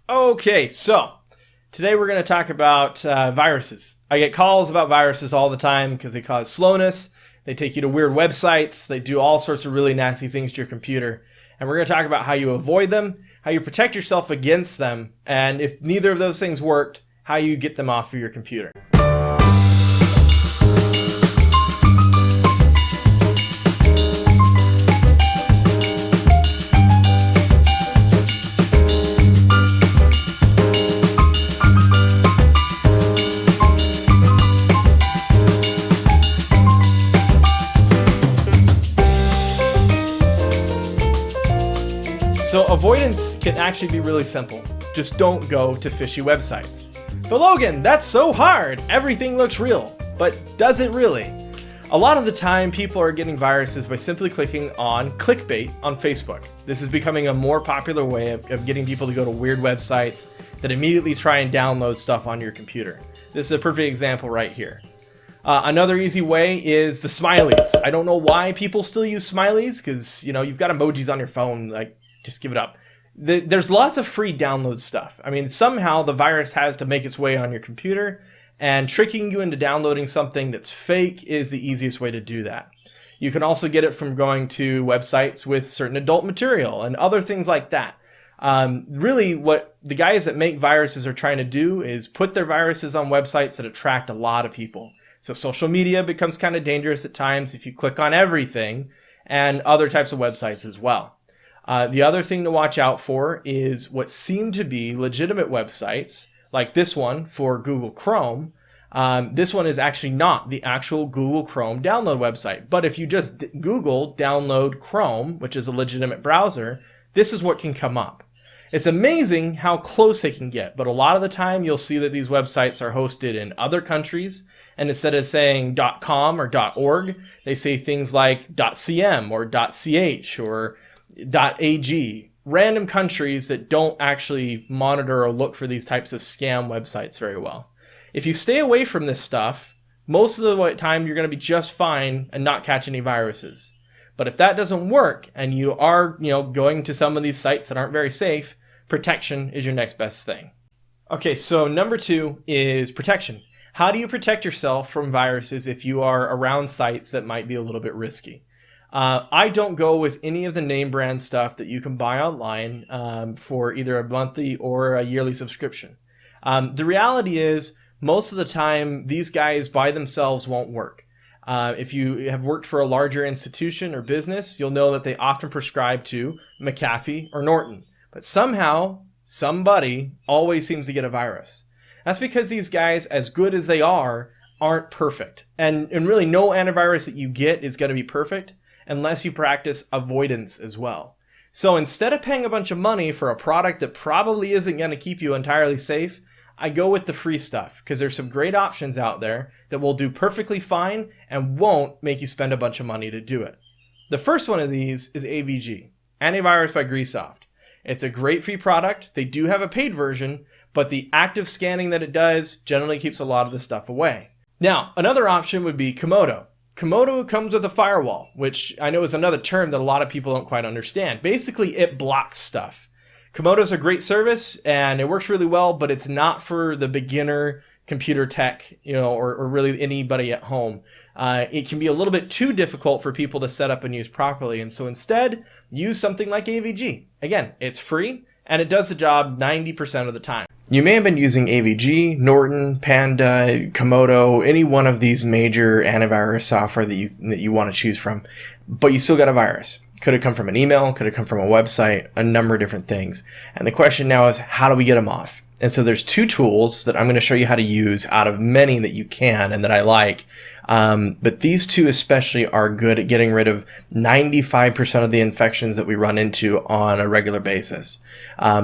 Okay, so today we're going to talk about viruses. I get calls about viruses all the time because they cause slowness, they take you to weird websites, they do all sorts of really nasty things to your computer. And we're going to talk about how you avoid them, how you protect yourself against them, and if neither of those things worked, how you get them off of your computer. So avoidance can actually be really simple. Just don't go to fishy websites. But Logan, that's so hard. Everything looks real. But does it really? A lot of the time, people are getting viruses by simply clicking on clickbait on Facebook. This is becoming a more popular way of getting people to go to weird websites that immediately try and download stuff on your computer. This is a perfect example right here. Another easy way is the smileys. I don't know why people still use smileys because, you've got emojis on your phone, like, just give it up. There's lots of free download stuff. I mean, somehow the virus has to make its way on your computer, and tricking you into downloading something that's fake is the easiest way to do that. You can also get it from going to websites with certain adult material and other things like that. Really, what the guys that make viruses are trying to do is put their viruses on websites that attract a lot of people. So social media becomes kind of dangerous at times if you click on everything, and other types of websites as well. The other thing to watch out for is what seem to be legitimate websites, like this one for Google Chrome. This one is actually not the actual Google Chrome download website, but if you just Google download Chrome, which is a legitimate browser, this is what can come up. It's amazing how close they can get, but a lot of the time you'll see that these websites are hosted in other countries, and instead of saying .com or .org, they say things like .cm or .ch or .ag, random countries that don't actually monitor or look for these types of scam websites very well. If you stay away from this stuff, most of the time you're going to be just fine and not catch any viruses. But if that doesn't work and you are, going to some of these sites that aren't very safe, protection is your next best thing. Okay, so number 2 is protection. How do you protect yourself from viruses if you are around sites that might be a little bit risky? I don't go with any of the name brand stuff that you can buy online for either a monthly or a yearly subscription. The reality is, most of the time, these guys by themselves won't work. If you have worked for a larger institution or business, you'll know that they often prescribe to McAfee or Norton. But somehow, somebody always seems to get a virus. That's because these guys, as good as they are, aren't perfect. And really, no antivirus that you get is going to be perfect unless you practice avoidance as well. So instead of paying a bunch of money for a product that probably isn't going to keep you entirely safe, I go with the free stuff because there's some great options out there that will do perfectly fine and won't make you spend a bunch of money to do it. The first one of these is Avg Antivirus by Grisoft. It's a great free product. They do have a paid version, but the active scanning that it does generally keeps a lot of the stuff away. Now, another option would be Komodo. Komodo comes with a firewall, which I know is another term that a lot of people don't quite understand. Basically, it blocks stuff. Komodo's a great service, and it works really well, but it's not for the beginner computer tech, or really anybody at home. It can be a little bit too difficult for people to set up and use properly, and so instead, use something like Avg. Again, it's free, and it does the job 90% of the time. You may have been using Avg, Norton, Panda, Komodo, any one of these major antivirus software that you want to choose from, but you still got a virus. Could have come from an email, could have come from a website, a number of different things. And the question now is, how do we get them off? And so there's 2 tools that I'm going to show you how to use out of many that you can and that I like. But these 2 especially are good at getting rid of 95% of the infections that we run into on a regular basis.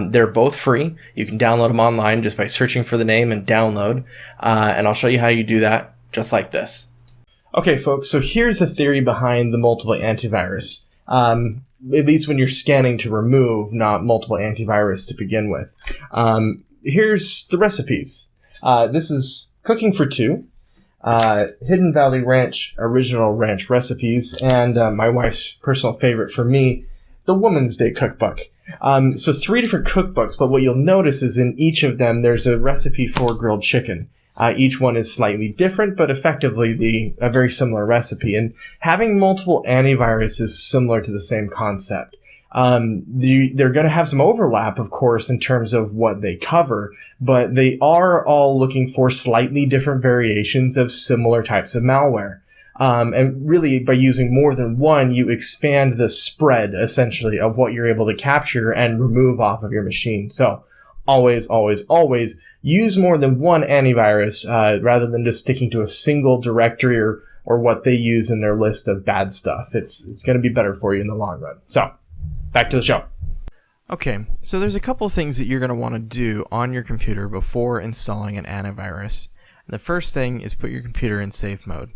They're both free. You can download them online just by searching for the name and download. And I'll show you how you do that just like this. Okay, folks, so here's the theory behind the multiple antivirus. At least when you're scanning to remove, not multiple antivirus to begin with. Here's the recipes. This is cooking for 2. Hidden Valley Ranch original ranch recipes, and my wife's personal favorite for me, the Woman's Day cookbook. So 3 different cookbooks, but what you'll notice is in each of them, there's a recipe for grilled chicken. Each one is slightly different, but effectively a very similar recipe. And having multiple antivirus is similar to the same concept. They're going to have some overlap, of course, in terms of what they cover, but they are all looking for slightly different variations of similar types of malware. And really, by using more than one, you expand the spread, essentially, of what you're able to capture and remove off of your machine. So always, always, always use more than one antivirus rather than just sticking to a single directory or what they use in their list of bad stuff. It's going to be better for you in the long run. So back to the show. Okay, so there's a couple things that you're going to want to do on your computer before installing an antivirus. And the first thing is put your computer in safe mode.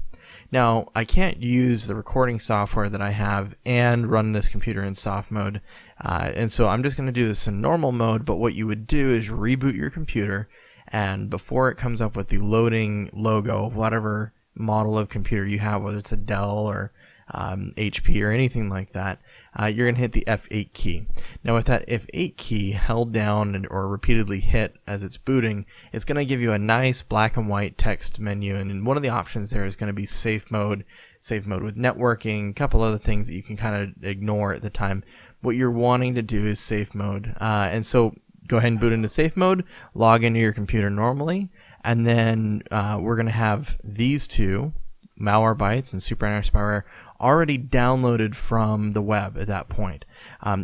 Now, I can't use the recording software that I have and run this computer in soft mode, and so I'm just going to do this in normal mode, but what you would do is reboot your computer, and before it comes up with the loading logo of whatever model of computer you have, whether it's a Dell or HP or anything like that, you're going to hit the F8 key. Now with that F8 key held down or repeatedly hit as it's booting, it's going to give you a nice black and white text menu, and one of the options there is going to be safe mode with networking, a couple other things that you can kind of ignore at the time. What you're wanting to do is safe mode, and so go ahead and boot into safe mode, log into your computer normally, and then we're going to have these two, Malwarebytes and Superantispyware, already downloaded from the web at that point.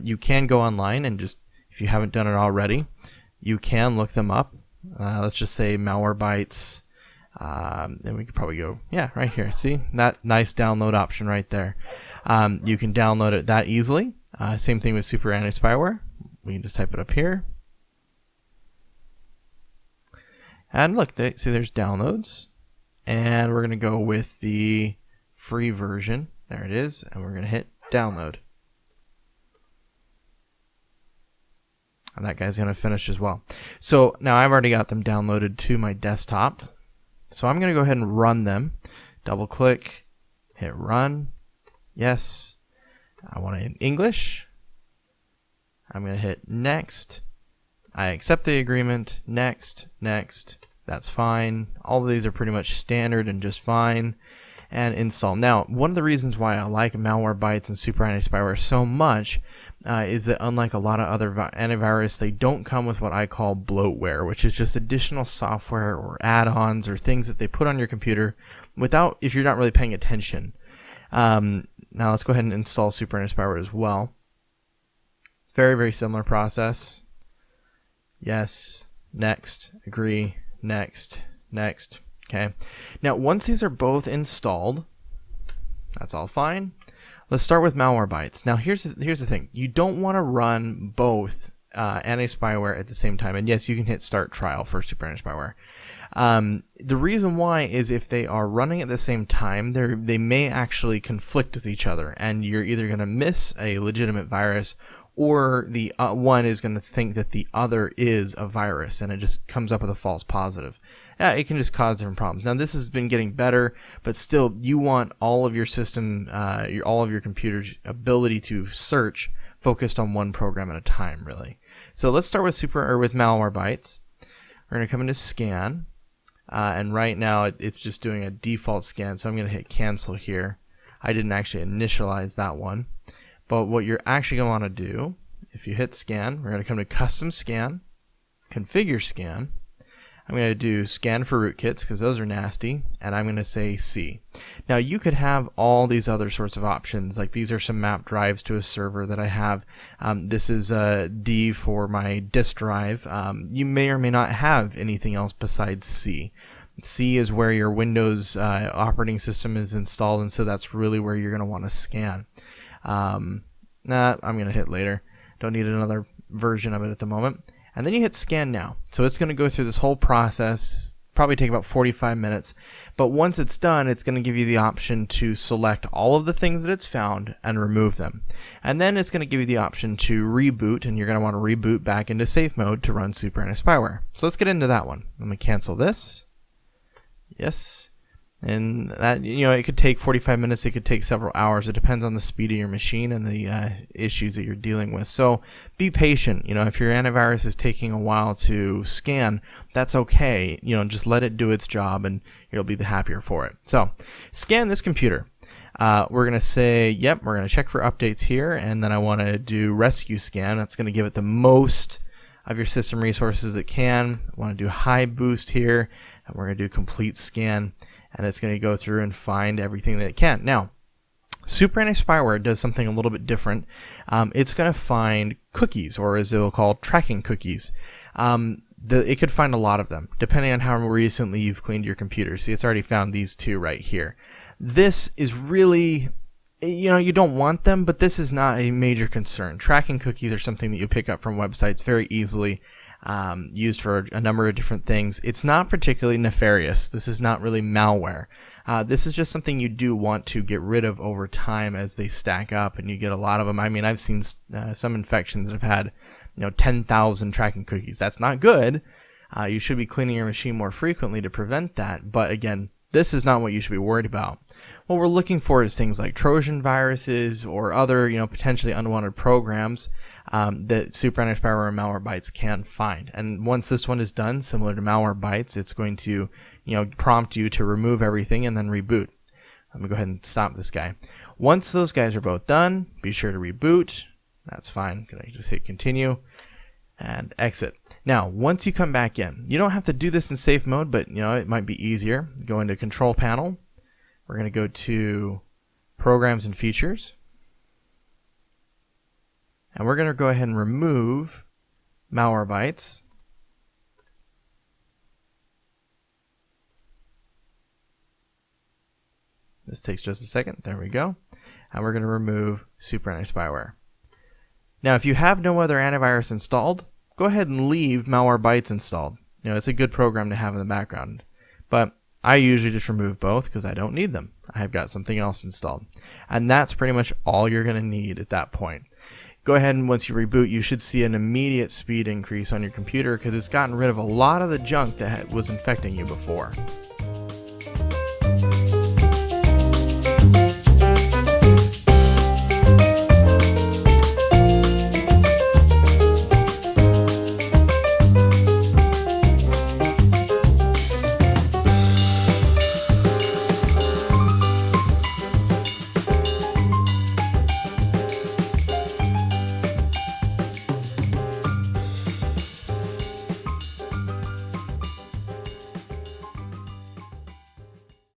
You can go online and just, if you haven't done it already, you can look them up. Let's just say Malwarebytes, and we could probably go, yeah, right here. See that nice download option right there. You can download it that easily. Same thing with Superantispyware. We can just type it up here. And look, see there's downloads. And we're going to go with the free version. There it is. And we're going to hit download. And that guy's going to finish as well. So now I've already got them downloaded to my desktop. So I'm going to go ahead and run them. Double click, hit run. Yes. I want it in English. I'm going to hit next. I accept the agreement. Next, next. That's fine. All of these are pretty much standard and just fine. And install. Now, one of the reasons why I like Malwarebytes and Superantispyware so much is that unlike a lot of other antivirus, they don't come with what I call bloatware, which is just additional software or add-ons or things that they put on your computer if you're not really paying attention. Now let's go ahead and install Superantispyware as well. Very, very similar process. Yes, next, agree, next, next. Okay. Now, once these are both installed, that's all fine. Let's start with Malwarebytes. Now, here's the thing. You don't want to run both anti-spyware at the same time. And yes, you can hit start trial for Superantispyware. The reason why is if they are running at the same time, they may actually conflict with each other, and you're either going to miss a legitimate virus, or the one is going to think that the other is a virus, and it just comes up with a false positive. It can just cause different problems. Now, this has been getting better, but still, you want all of your system, all of your computer's ability to search focused on one program at a time, really. So let's start with Malwarebytes. We're going to come into scan, and right now it's just doing a default scan, so I'm going to hit cancel here. I didn't actually initialize that one. But what you're actually going to want to do, if you hit scan, we're going to come to custom scan, configure scan. I'm going to do scan for rootkits because those are nasty, and I'm going to say C. Now you could have all these other sorts of options, like these are some map drives to a server that I have. This is D for my disk drive. You may or may not have anything else besides C. C is where your Windows operating system is installed, and so that's really where you're going to want to scan. I'm going to hit later. Don't need another version of it at the moment. And then you hit scan now. So it's going to go through this whole process, probably take about 45 minutes. But once it's done, it's going to give you the option to select all of the things that it's found and remove them. And then it's going to give you the option to reboot, and you're going to want to reboot back into safe mode to run Superantispyware. So let's get into that one. Let me cancel this. Yes. And that, it could take 45 minutes, it could take several hours. It depends on the speed of your machine and the issues that you're dealing with. So be patient. If your antivirus is taking a while to scan, that's okay. Just let it do its job and you'll be the happier for it. So scan this computer. We're going to say, yep, we're going to check for updates here. And then I want to do rescue scan. That's going to give it the most of your system resources it can. I want to do high boost here. And we're going to do complete scan. And it's going to go through and find everything that it can. Now, Superantispyware does something a little bit different. It's going to find cookies, or as they'll call tracking cookies. It could find a lot of them, depending on how recently you've cleaned your computer. See, it's already found these two right here. This is really, you don't want them, but this is not a major concern. Tracking cookies are something that you pick up from websites very easily. Used for a number of different things. It's not particularly nefarious. This is not really malware. This is just something you do want to get rid of over time as they stack up and you get a lot of them. I mean, I've seen some infections that have had 10,000 tracking cookies. That's not good. You should be cleaning your machine more frequently to prevent that. But again, this is not what you should be worried about. What we're looking for is things like Trojan viruses or other, potentially unwanted programs that Superantispyware and Malwarebytes can find. And once this one is done, similar to Malwarebytes, it's going to, prompt you to remove everything and then reboot. Let me go ahead and stop this guy. Once those guys are both done, be sure to reboot. That's fine. Can I just hit continue and exit? Now, once you come back in, you don't have to do this in safe mode, but it might be easier. Go into Control Panel. We're going to go to Programs and Features. And we're going to go ahead and remove Malwarebytes. This takes just a second. There we go. And we're going to remove Superantispyware. Now, if you have no other antivirus installed, go ahead and leave Malwarebytes installed. It's a good program to have in the background. But I usually just remove both because I don't need them. I have got something else installed. And that's pretty much all you're going to need at that point. Go ahead and once you reboot, you should see an immediate speed increase on your computer because it's gotten rid of a lot of the junk that was infecting you before.